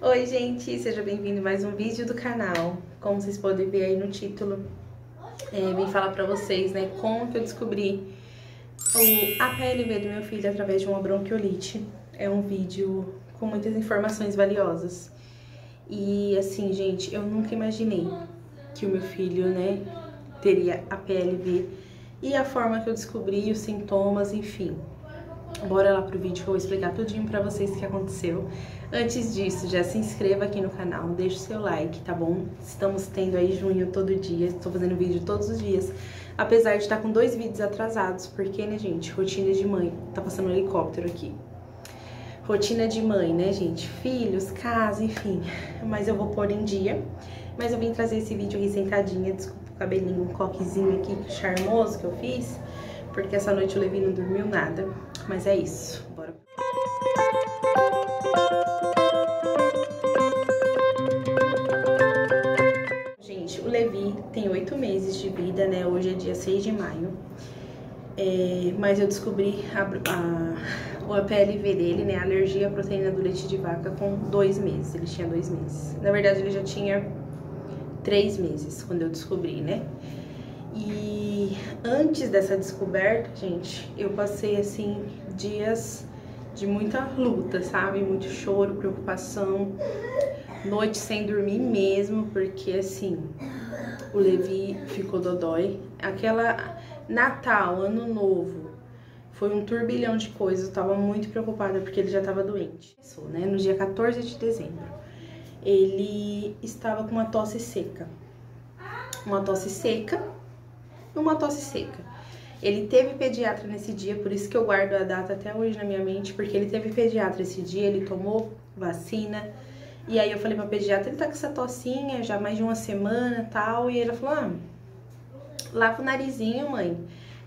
Oi gente, seja bem-vindo a mais um vídeo do canal. Como vocês podem ver aí no título, vim falar pra vocês, né, como que eu descobri a PLV do meu filho através de uma bronquiolite. É um vídeo com muitas informações valiosas. E assim, gente, eu nunca imaginei que o meu filho, né, teria a PLV e a forma que eu descobri, os sintomas, enfim. Bora lá pro vídeo que eu vou explicar tudinho pra vocês o que aconteceu. Antes disso, já se inscreva aqui no canal, deixa o seu like, tá bom? Estamos tendo aí junho todo dia, estou fazendo vídeo todos os dias. Apesar de estar com 2 vídeos atrasados, porque, né, gente, rotina de mãe. Tá passando um helicóptero aqui. Rotina de mãe, né, gente? Filhos, casa, enfim. Mas eu vou pôr em dia. Mas eu vim trazer esse vídeo aqui sentadinha, desculpa o cabelinho, um coquezinho aqui charmoso que eu fiz. Porque essa noite o Levi não dormiu nada. Mas é isso, bora. Gente, o Levi tem 8 meses de vida, né? Hoje é dia 6 de maio. Mas eu descobri a PLV dele, né? A alergia à proteína do leite de vaca com 2 meses. Ele tinha 2 meses. Na verdade, ele já tinha 3 meses quando eu descobri, né? E antes dessa descoberta, gente, eu passei, assim, dias de muita luta, sabe? Muito choro, preocupação, noite sem dormir mesmo, porque, assim, o Levi ficou dodói. Aquela Natal, Ano Novo, foi um turbilhão de coisas, eu tava muito preocupada porque ele já tava doente. Né? No dia 14 de dezembro, ele estava com uma tosse seca. Uma tosse seca. Ele teve pediatra nesse dia, por isso que eu guardo a data até hoje na minha mente, porque ele teve pediatra esse dia, ele tomou vacina, e aí eu falei pra pediatra, ele tá com essa tossinha já mais de uma semana e tal, e ele falou, lava o narizinho, mãe,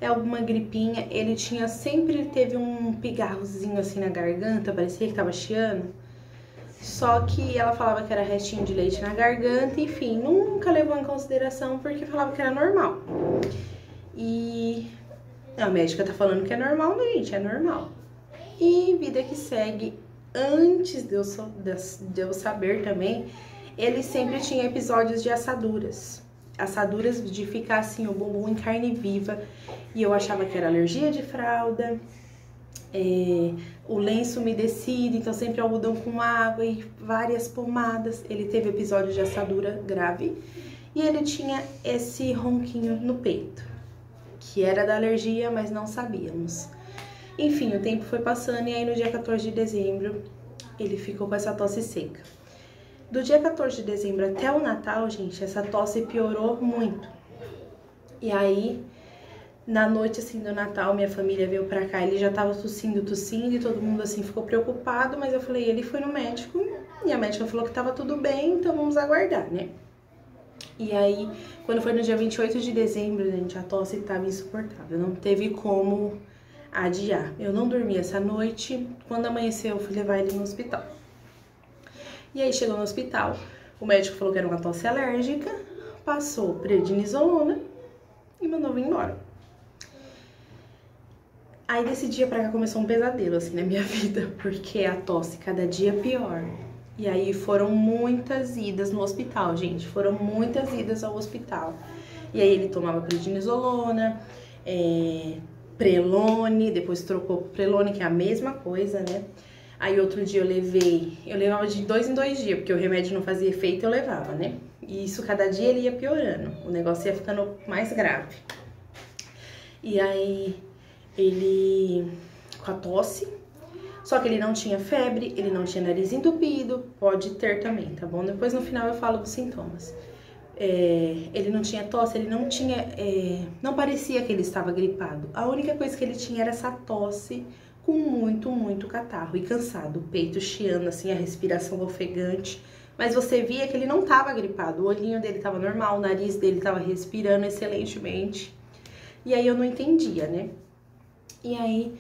é alguma gripinha. Ele sempre teve um pigarrozinho assim na garganta, parecia que tava chiando. Só que ela falava que era restinho de leite na garganta, enfim, nunca levou em consideração porque falava que era normal. E a médica tá falando que é normal, né, gente? É normal. E vida que segue, antes de eu saber também, ele sempre tinha episódios de assaduras. Assaduras de ficar assim, o bumbum em carne viva. E eu achava que era alergia de fralda. O lenço umedecido, então sempre algodão com água e várias pomadas. Ele teve episódio de assadura grave e ele tinha esse ronquinho no peito, que era da alergia, mas não sabíamos. Enfim, o tempo foi passando e aí no dia 14 de dezembro ele ficou com essa tosse seca. Do dia 14 de dezembro até o Natal, gente, essa tosse piorou muito. E aí, na noite, assim, do Natal, minha família veio pra cá, ele já tava tossindo, e todo mundo, assim, ficou preocupado, mas eu falei, ele foi no médico, e a médica falou que tava tudo bem, então vamos aguardar, né? E aí, quando foi no dia 28 de dezembro, gente, a tosse tava insuportável, não teve como adiar. Eu não dormi essa noite, quando amanheceu, eu fui levar ele no hospital. E aí, chegou no hospital, o médico falou que era uma tosse alérgica, passou prednisolona e mandou vir embora. Aí desse dia pra cá começou um pesadelo, assim, na minha vida, porque a tosse cada dia pior. E aí foram muitas idas no hospital, gente, foram muitas idas ao hospital. E aí ele tomava prednisolona, Prelone, depois trocou pro Prelone, que é a mesma coisa, né? Aí outro dia eu levava de 2 em 2 dias, porque o remédio não fazia efeito, eu levava, né? E isso cada dia ele ia piorando, o negócio ia ficando mais grave. E aí ele com a tosse, só que ele não tinha febre, ele não tinha nariz entupido, pode ter também, tá bom? Depois no final eu falo dos sintomas. Ele não tinha tosse, ele não tinha, não parecia que ele estava gripado. A única coisa que ele tinha era essa tosse com muito catarro e cansado, o peito chiando, assim, a respiração ofegante. Mas você via que ele não estava gripado, o olhinho dele estava normal, o nariz dele estava respirando excelentemente. E aí eu não entendia, né? E aí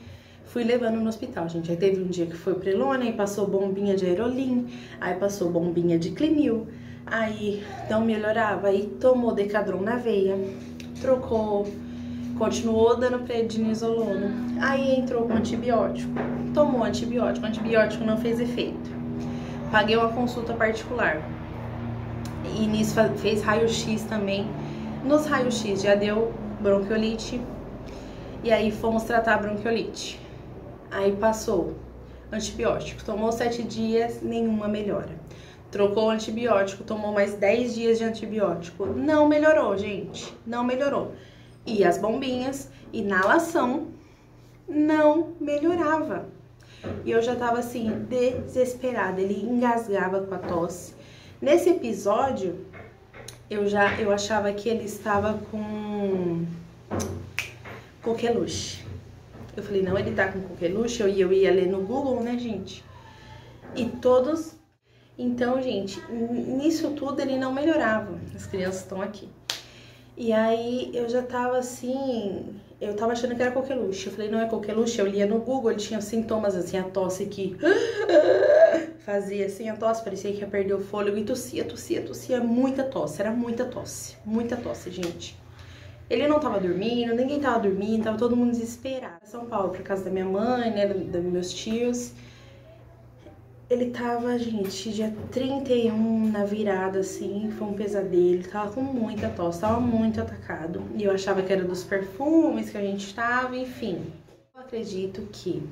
fui levando no hospital, gente. Aí teve um dia que foi Prelone, aí passou bombinha de Aerolim, aí passou bombinha de Clinil, aí não melhorava, aí tomou Decadron na veia, trocou, continuou dando prednisolona, aí entrou com antibiótico, tomou antibiótico, o antibiótico não fez efeito. paguei uma consulta particular. E nisso fez raio-x também. Nos raios-x já deu bronquiolite. E aí fomos tratar a bronquiolite. Aí passou antibiótico. Tomou 7 dias, nenhuma melhora. Trocou o antibiótico, tomou mais 10 dias de antibiótico. Não melhorou, gente. Não melhorou. E as bombinhas, inalação, não melhorava. E eu já tava assim, desesperada. Ele engasgava com a tosse. Nesse episódio, eu achava que ele estava com coqueluche. Eu falei, não, ele tá com coqueluche. Eu ia ler no Google, né, gente? E todos... Então, gente, nisso tudo ele não melhorava. As crianças estão aqui. E aí, eu já tava assim... Eu tava achando que era coqueluche. Eu falei, não é coqueluche. Eu lia no Google, ele tinha sintomas assim, a tosse que... Fazia assim a tosse, parecia que ia perder o fôlego e tossia. Muita tosse, era muita tosse, gente. Ele não tava dormindo, ninguém tava dormindo, tava todo mundo desesperado. São Paulo, pra casa da minha mãe, né, dos meus tios. Ele tava, gente, dia 31 na virada, assim, foi um pesadelo. Ele tava com muita tosse, tava muito atacado. E eu achava que era dos perfumes que a gente tava, enfim. Eu acredito que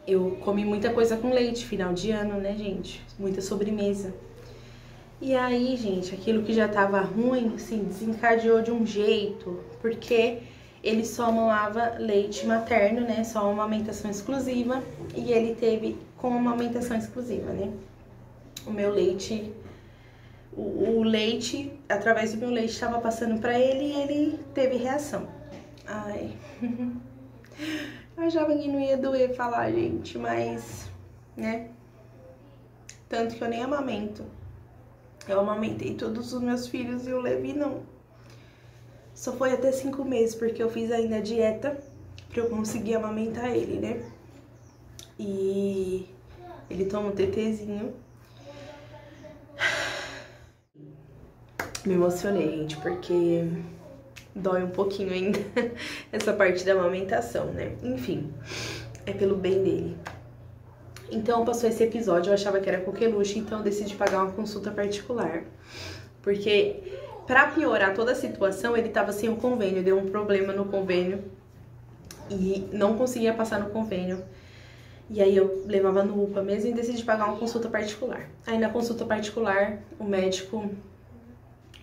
eu comi muita coisa com leite, final de ano, né, gente? Muita sobremesa. E aí, gente, aquilo que já tava ruim, assim, desencadeou de um jeito, porque ele só mamava leite materno, né? Só uma amamentação exclusiva. E ele teve com uma amamentação exclusiva, né? O meu leite, o leite, através do meu leite, estava passando pra ele e ele teve reação. Ai, eu achava que não ia doer falar, gente, mas, né? Tanto que eu nem amamento. Eu amamentei todos os meus filhos e o Levi não. Só foi até 5 meses, porque eu fiz ainda a dieta pra eu conseguir amamentar ele, né? E ele toma um TTzinho. Me emocionei, gente, porque dói um pouquinho ainda essa parte da amamentação, né? Enfim, é pelo bem dele. Então passou esse episódio, eu achava que era coqueluche, então eu decidi pagar uma consulta particular. Porque, pra piorar toda a situação, ele tava sem o convênio, deu um problema no convênio e não conseguia passar no convênio. E aí eu levava no UPA mesmo e decidi pagar uma consulta particular. Aí na consulta particular, o médico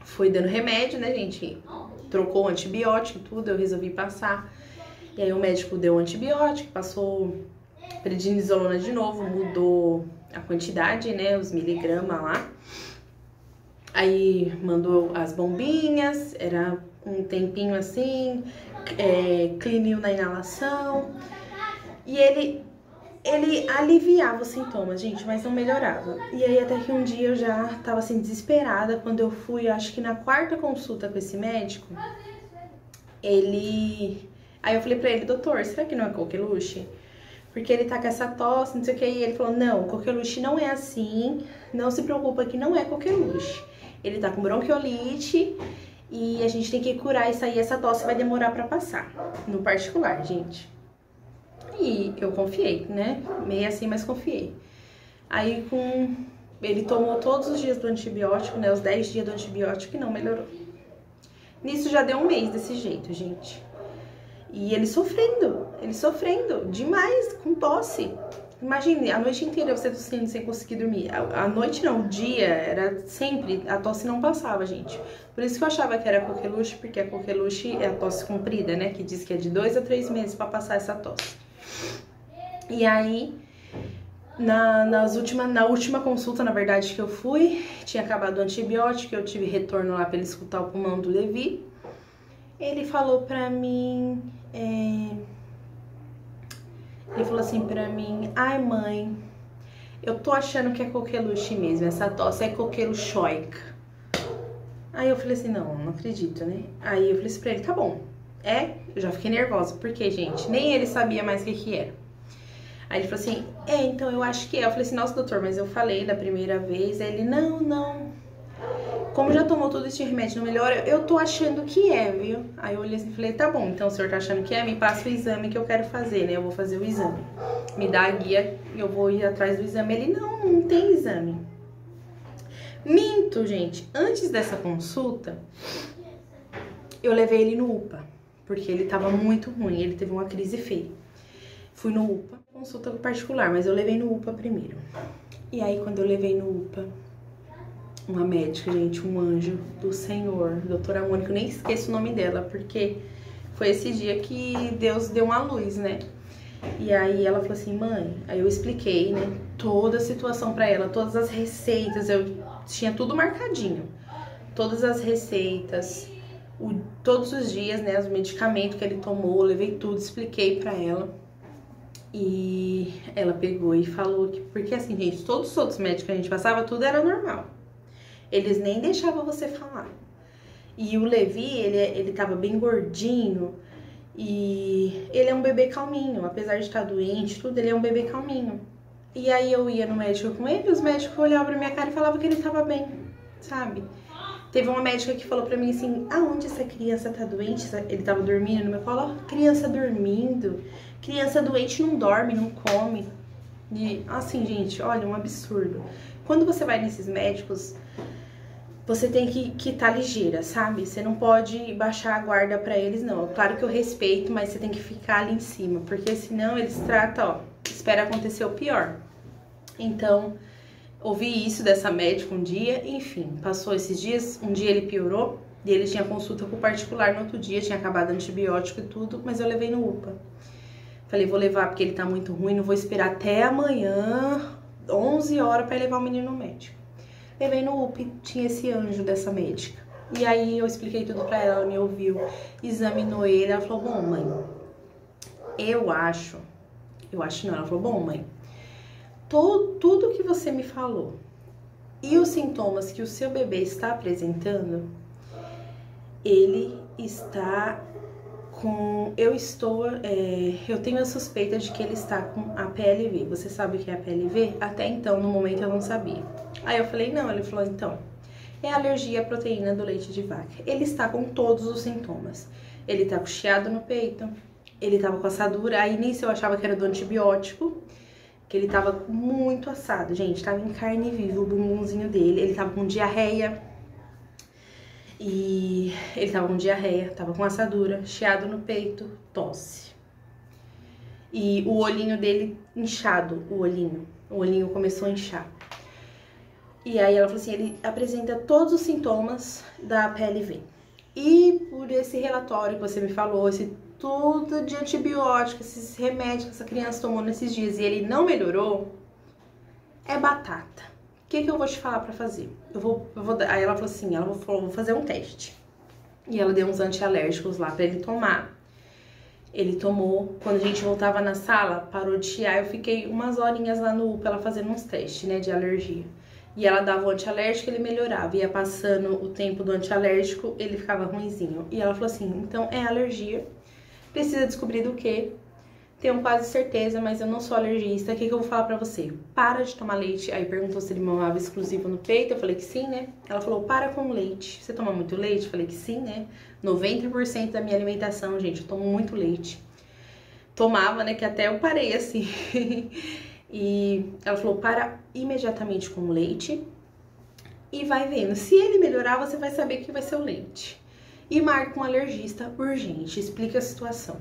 foi dando remédio, né, gente? Trocou o antibiótico e tudo, eu resolvi passar. E aí o médico deu o antibiótico, passou prednisolona de novo, mudou a quantidade, né, os miligramas lá. Aí mandou as bombinhas, era um tempinho assim, clinil na inalação. E ele aliviava os sintomas, gente, mas não melhorava. E aí até que um dia eu já tava assim desesperada, quando eu fui, acho que na 4ª consulta com esse médico, aí eu falei pra ele, doutor, será que não é coqueluche? Porque ele tá com essa tosse, não sei o que, e ele falou, não, coqueluche não é assim, não se preocupa que não é coqueluche. Ele tá com bronquiolite e a gente tem que curar isso aí, essa tosse vai demorar pra passar, no particular, gente. E eu confiei, né? Meio assim, mas confiei. Aí ele tomou todos os dias do antibiótico, né? Os 10 dias do antibiótico e não melhorou. Nisso já deu um mês desse jeito, gente. E ele sofrendo demais, com tosse. Imagine, a noite inteira você tossindo sem conseguir dormir. A noite não, o dia, era sempre, a tosse não passava, gente. Por isso que eu achava que era coqueluche, porque a coqueluche é a tosse comprida, né? Que diz que é de 2 a 3 meses pra passar essa tosse. E aí, na última consulta, na verdade, que eu fui, tinha acabado o antibiótico, eu tive retorno lá pra ele escutar o pulmão do Levi. Ele falou pra mim, ele falou assim pra mim, ai mãe, eu tô achando que é coqueluche mesmo, essa tosse é coqueluchoica. Aí eu falei assim, não acredito, né? Aí eu falei assim pra ele, tá bom, eu já fiquei nervosa, porque, gente, nem ele sabia mais o que era. Aí ele falou assim, então eu acho que é. Eu falei assim, nossa, doutor, mas eu falei da primeira vez. Aí ele, não. Como já tomou todo esse remédio, não melhora, eu tô achando que é, viu? Aí eu olhei assim e falei, tá bom, então o senhor tá achando que é? Me passa o exame que eu quero fazer, né? Eu vou fazer o exame. Me dá a guia eu vou ir atrás do exame. Ele, não tem exame. Minto, gente. Antes dessa consulta, eu levei ele no UPA, porque ele tava muito ruim, ele teve uma crise feia. Fui no UPA, consulta particular, mas eu levei no UPA primeiro. E aí, quando eu levei no UPA, uma médica, gente, um anjo do Senhor, doutora Mônica, eu nem esqueço o nome dela, porque foi esse dia que Deus deu uma luz, né? E aí ela falou assim, mãe, aí eu expliquei, né, toda a situação pra ela, todas as receitas, eu tinha tudo marcadinho, todas as receitas, todos os dias, né, os medicamentos que ele tomou, eu levei tudo, expliquei pra ela. E ela pegou e falou que, porque assim, gente, todos os outros médicos que a gente passava, tudo era normal. Eles nem deixavam você falar. E o Levi, ele tava bem gordinho e ele é um bebê calminho, apesar de estar doente, tudo, ele é um bebê calminho. E aí eu ia no médico com ele, os médicos olhavam pra minha cara e falavam que ele tava bem, sabe? Teve uma médica que falou pra mim assim, aonde essa criança tá doente? Ele tava dormindo no meu colo, criança dormindo, criança doente não dorme, não come. E assim, gente, olha, um absurdo. Quando você vai nesses médicos, você tem que tá ligeira, sabe? Você não pode baixar a guarda pra eles, não. Claro que eu respeito, mas você tem que ficar ali em cima, porque senão eles tratam, ó, espera acontecer o pior. Então, ouvi isso dessa médica um dia, enfim, passou esses dias, um dia ele piorou, e ele tinha consulta com o particular no outro dia, tinha acabado antibiótico e tudo, mas eu levei no UPA. Falei, vou levar porque ele tá muito ruim, não vou esperar até amanhã, 11 horas, pra levar o menino no médico. Levei no UPA, tinha esse anjo dessa médica. E aí eu expliquei tudo pra ela, ela me ouviu, examinou ele, ela falou, bom, mãe, eu acho não, ela falou, bom, mãe, tudo que você me falou e os sintomas que o seu bebê está apresentando, ele está com... Eu tenho a suspeita de que ele está com a PLV. Você sabe o que é a PLV? Até então, no momento, eu não sabia. Aí eu falei, não. Ele falou, então, é alergia à proteína do leite de vaca. Ele está com todos os sintomas. Ele tá com chiado no peito, ele tava com assadura. Aí nisso eu achava que era do antibiótico, que ele tava muito assado, gente. Tava em carne viva o bumbumzinho dele. Ele tava com diarreia. E ele tava com diarreia, tava com assadura, chiado no peito, tosse. E o olhinho dele inchado, o olhinho começou a inchar. E aí ela falou assim, ele apresenta todos os sintomas da PLV. E por esse relatório que você me falou, esse tudo de antibiótico, esses remédios que essa criança tomou nesses dias e ele não melhorou, é batata. O que eu vou te falar pra fazer? Aí ela falou assim, vou fazer um teste. E ela deu uns antialérgicos lá pra ele tomar. Ele tomou, quando a gente voltava na sala, parou de chiar, eu fiquei umas horinhas lá no UPA, ela fazendo uns testes, né, de alergia. E ela dava o antialérgico, ele melhorava. Ia passando o tempo do antialérgico, ele ficava ruinzinho. E ela falou assim, então é alergia, precisa descobrir do que. Tenho quase certeza, mas eu não sou alergista. O que eu vou falar pra você? Para de tomar leite. Aí perguntou se ele mamava exclusivo no peito. Eu falei que sim, né? Ela falou, para com leite. Você toma muito leite? Eu falei que sim, né? 90% da minha alimentação, gente, eu tomo muito leite. Tomava, né? Que até eu parei assim. E ela falou, para imediatamente com o leite. E vai vendo. Se ele melhorar, você vai saber que vai ser o leite. E marca um alergista urgente. Explica a situação.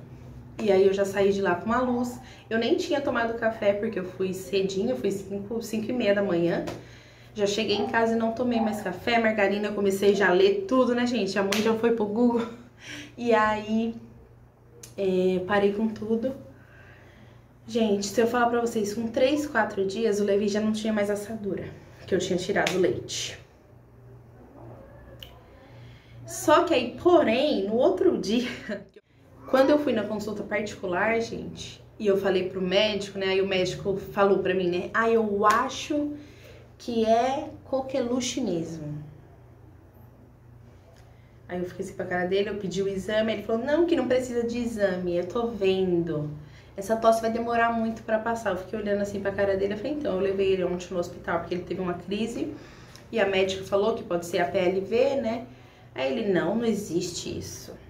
E aí eu já saí de lá com uma luz. Eu nem tinha tomado café porque eu fui cedinho, eu fui 5h30 da manhã. Já cheguei em casa e não tomei mais café, margarina, eu comecei já a ler tudo, né, gente? A mãe já foi pro Google. E aí, parei com tudo. Gente, se eu falar pra vocês, com 3, 4 dias, o Levi já não tinha mais assadura, que eu tinha tirado o leite. Só que aí, porém, no outro dia... Quando eu fui na consulta particular, gente, e eu falei pro médico, né, aí o médico falou pra mim, né, eu acho que é coqueluche mesmo. Aí eu fiquei assim pra cara dele, eu pedi o exame, ele falou, não, que não precisa de exame, eu tô vendo. Essa tosse vai demorar muito pra passar. Eu fiquei olhando assim pra cara dele, eu falei, então, eu levei ele ontem no hospital porque ele teve uma crise, e a médica falou que pode ser a PLV, né, aí ele, não existe isso.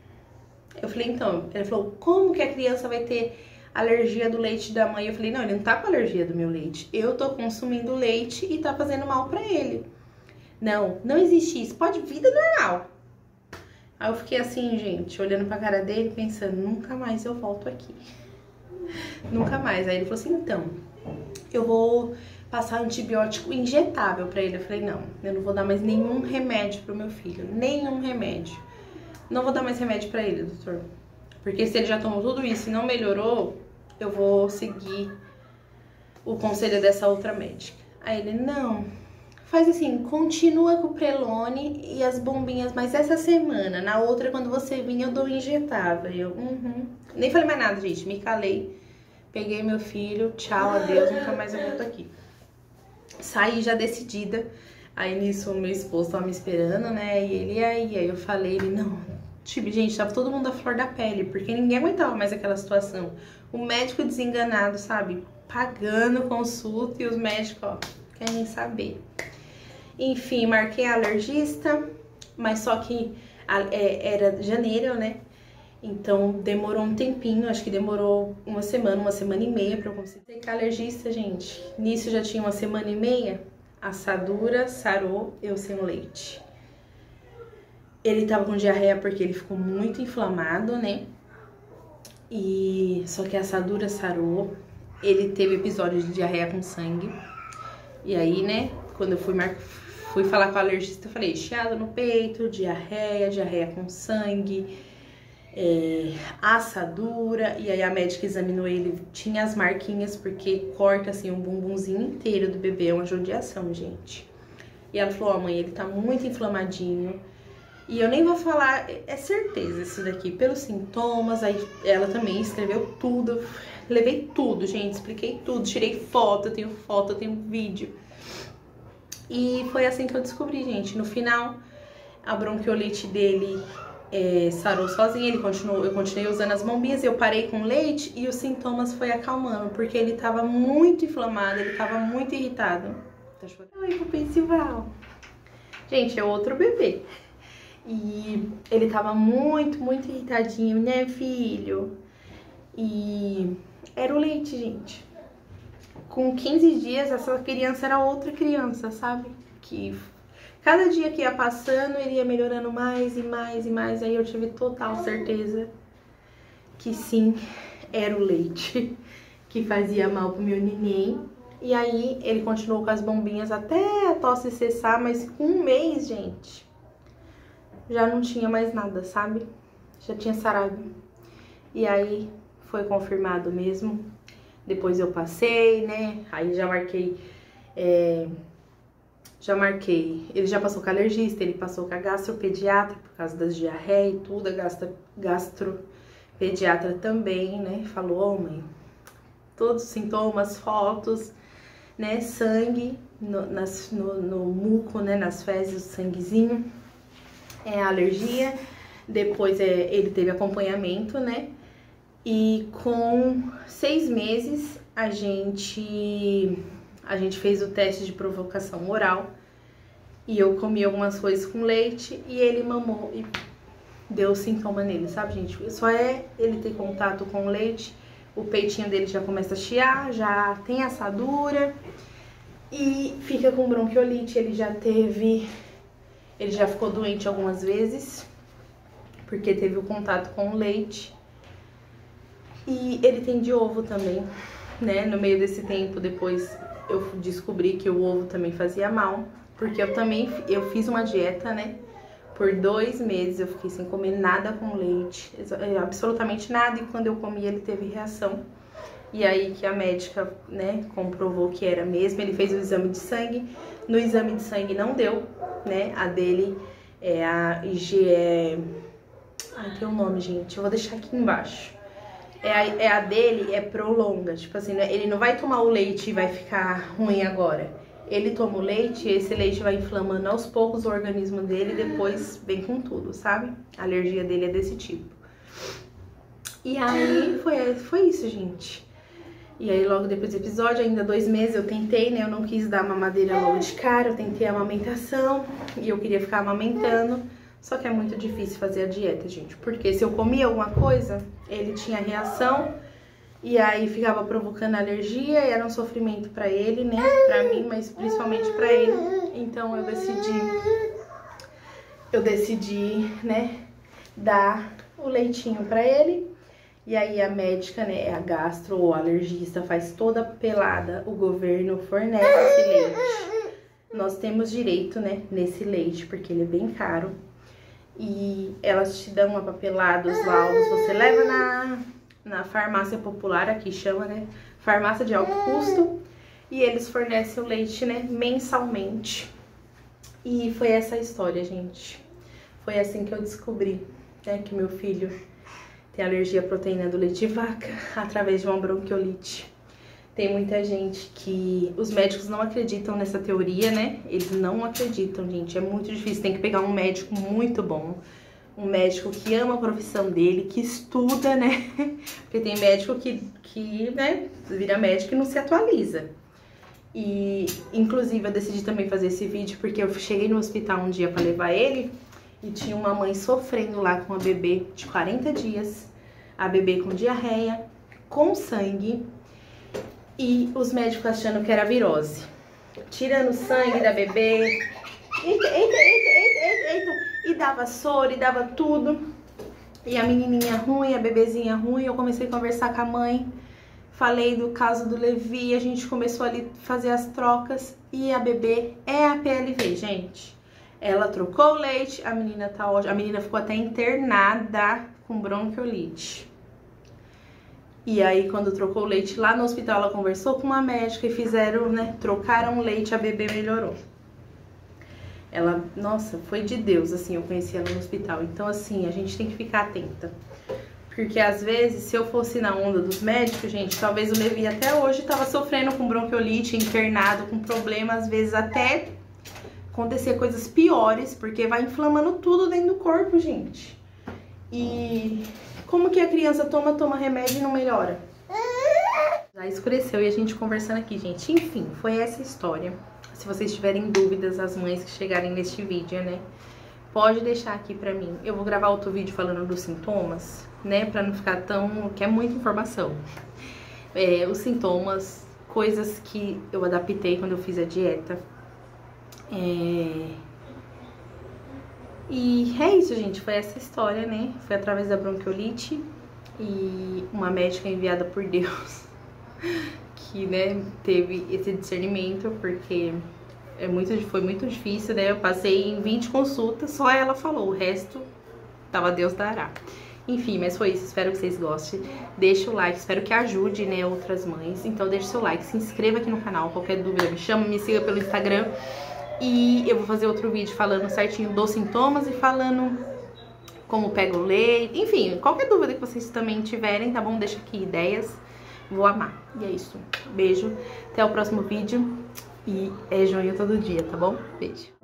Eu falei, então, ele falou, como que a criança vai ter alergia do leite da mãe. Eu falei, não, ele não tá com alergia do meu leite. Eu tô consumindo leite e tá fazendo mal pra ele. Não, não existe isso. Pode vida normal. Aí eu fiquei assim, gente, olhando pra cara dele, pensando, nunca mais eu volto aqui. Nunca mais. Aí ele falou assim, então, eu vou passar antibiótico injetável pra ele. Eu falei, não, eu não vou dar mais nenhum remédio pro meu filho. Nenhum remédio. Não vou dar mais remédio pra ele, doutor. Porque se ele já tomou tudo isso e não melhorou, eu vou seguir o conselho dessa outra médica. Aí ele, não, faz assim, continua com o Prelone e as bombinhas, mas essa semana, na outra, quando você vir, eu dou injetável. E eu, Nem falei mais nada, gente, me calei. Peguei meu filho, tchau, adeus, nunca mais eu volto aqui. Saí já decidida. Aí nisso o meu esposo tava me esperando, né? E ele, aí eu falei, ele, não. Tipo, gente, tava todo mundo à flor da pele, porque ninguém aguentava mais aquela situação. O médico desenganado, sabe? Pagando consulta e os médicos, ó, querem saber. Enfim, marquei a alergista, mas só que era janeiro, né? Então demorou um tempinho, acho que demorou uma semana e meia pra eu conseguir. Que alergista, gente, nisso já tinha uma semana e meia, a assadura sarou, eu sem leite. Ele tava com diarreia porque ele ficou muito inflamado, né? E só que a assadura sarou, ele teve episódios de diarreia com sangue. E aí, né, quando eu fui falar com a alergista, eu falei, chiado no peito, diarreia com sangue, assadura. E aí a médica examinou ele, tinha as marquinhas, porque corta assim o bumbumzinho inteiro do bebê, é uma judiação, gente. E ela falou, ó, mãe, ele tá muito inflamadinho. E eu nem vou falar, é certeza isso daqui, pelos sintomas. Aí ela também escreveu tudo, levei tudo, gente, expliquei tudo, tirei foto, eu tenho vídeo. E foi assim que eu descobri, gente. No final, a bronquiolite dele sarou sozinha, eu continuei usando as bombinhas, eu parei com leite e os sintomas foi acalmando, porque ele tava muito inflamado, ele tava muito irritado. Tá chorando? Oi, pro principal. Gente, é outro bebê. E ele tava muito irritadinho, né, filho? E era o leite, gente. Com 15 dias, essa criança era outra criança, sabe? Que cada dia que ia passando, ele ia melhorando mais e mais e mais. Aí eu tive total certeza que sim, era o leite que fazia mal pro meu neném. E aí ele continuou com as bombinhas até a tosse cessar, mas com um mês, gente, já não tinha mais nada, sabe? Já tinha sarado. E aí foi confirmado mesmo. Depois eu passei, né? Aí já marquei. Ele já passou com a alergista, ele passou com a gastropediatra por causa das diarreias e tudo. A gastropediatra também, né? Falou, mãe, todos os sintomas, fotos, né? Sangue no muco, né? Nas fezes, o sanguezinho. A alergia. Depois ele teve acompanhamento, né? E com 6 meses a gente fez o teste de provocação oral e eu comi algumas coisas com leite e ele mamou e deu sintoma nele, sabe, gente? Só ele ter contato com o leite, o peitinho dele já começa a chiar, já tem assadura e fica com bronquiolite. Ele já ficou doente algumas vezes porque teve o contato com o leite. E ele tem de ovo também, né? No meio desse tempo, depois eu descobri que o ovo também fazia mal. Porque eu fiz uma dieta, né? Por 2 meses eu fiquei sem comer nada com leite, absolutamente nada. E quando eu comi, ele teve reação. E aí que a médica, né, comprovou que era mesmo. Ele fez o exame de sangue. No exame de sangue não deu, né? A dele é a IgE... Ai, tem um nome, gente. Eu vou deixar aqui embaixo. A dele é prolonga, tipo assim, ele não vai tomar o leite e vai ficar ruim agora. Ele toma o leite e esse leite vai inflamando aos poucos o organismo dele e depois vem com tudo, sabe? A alergia dele é desse tipo. E aí foi isso, gente. E aí logo depois do episódio, ainda 2 meses eu tentei, né? Eu não quis dar mamadeira logo de cara, eu tentei a amamentação e eu queria ficar amamentando. Só que é muito difícil fazer a dieta, gente, porque se eu comia alguma coisa, ele tinha reação E aí ficava provocando alergia e era um sofrimento pra ele, né? Pra mim, mas principalmente pra ele. Então eu decidi, né, dar o leitinho pra ele. E aí a médica, né, a gastro ou alergista faz toda a pelada, o governo fornece esse leite. Nós temos direito, né, nesse leite, porque ele é bem caro. E elas te dão uma papelada, os laudos, você leva na farmácia popular, aqui chama, né, farmácia de alto custo. E eles fornecem o leite, né, mensalmente. E foi essa a história, gente. Foi assim que eu descobri, né, que meu filho tem alergia à proteína do leite de vaca através de uma bronquiolite. Tem muita gente que... Os médicos não acreditam nessa teoria, né? Eles não acreditam, gente. É muito difícil. Tem que pegar um médico muito bom. Um médico que ama a profissão dele, que estuda, né? Porque tem médico que né, vira médico e não se atualiza. E, inclusive, eu decidi também fazer esse vídeo porque eu cheguei no hospital um dia pra levar ele e tinha uma mãe sofrendo lá com a bebê de 40 dias. A bebê com diarreia, com sangue. E os médicos achando que era virose. Tirando o sangue da bebê. Eita. E dava soro, e dava tudo. E a menininha ruim, a bebezinha ruim. Eu comecei a conversar com a mãe. Falei do caso do Levi. A gente começou ali a fazer as trocas. E a bebê é a PLV, gente. Ela trocou o leite. A menina tá ótima. A menina ficou até internada com bronquiolite. E aí, quando trocou o leite lá no hospital, ela conversou com uma médica e fizeram, né, trocaram o leite, a bebê melhorou. Ela, nossa, foi de Deus, assim, eu conheci ela no hospital. Então, assim, a gente tem que ficar atenta. Porque, às vezes, se eu fosse na onda dos médicos, gente, talvez o Levi até hoje tava sofrendo com bronquiolite, internado, com problema, às vezes até acontecer coisas piores, porque vai inflamando tudo dentro do corpo, gente. E... como que a criança toma remédio e não melhora? Já escureceu e a gente conversando aqui, gente. Enfim, foi essa história. Se vocês tiverem dúvidas, as mães que chegarem neste vídeo, né? Pode deixar aqui pra mim. Eu vou gravar outro vídeo falando dos sintomas, né? Pra não ficar tão... que é muita informação. Os sintomas, coisas que eu adaptei quando eu fiz a dieta. E é isso, gente, foi essa história, né? Foi através da bronquiolite e uma médica enviada por Deus que, né, teve esse discernimento, porque foi muito difícil, né? Eu passei em 20 consultas, só ela falou, o resto tava Deus dará. Enfim, mas foi isso, espero que vocês gostem. Deixa o like, espero que ajude, né, outras mães. Então deixa o seu like, se inscreva aqui no canal, qualquer dúvida me chama, me siga pelo Instagram. E eu vou fazer outro vídeo falando certinho dos sintomas e falando como pega o leite. Enfim, qualquer dúvida que vocês também tiverem, tá bom? Deixa aqui ideias. Vou amar. E é isso. Beijo. Até o próximo vídeo. E é joinha todo dia, tá bom? Beijo.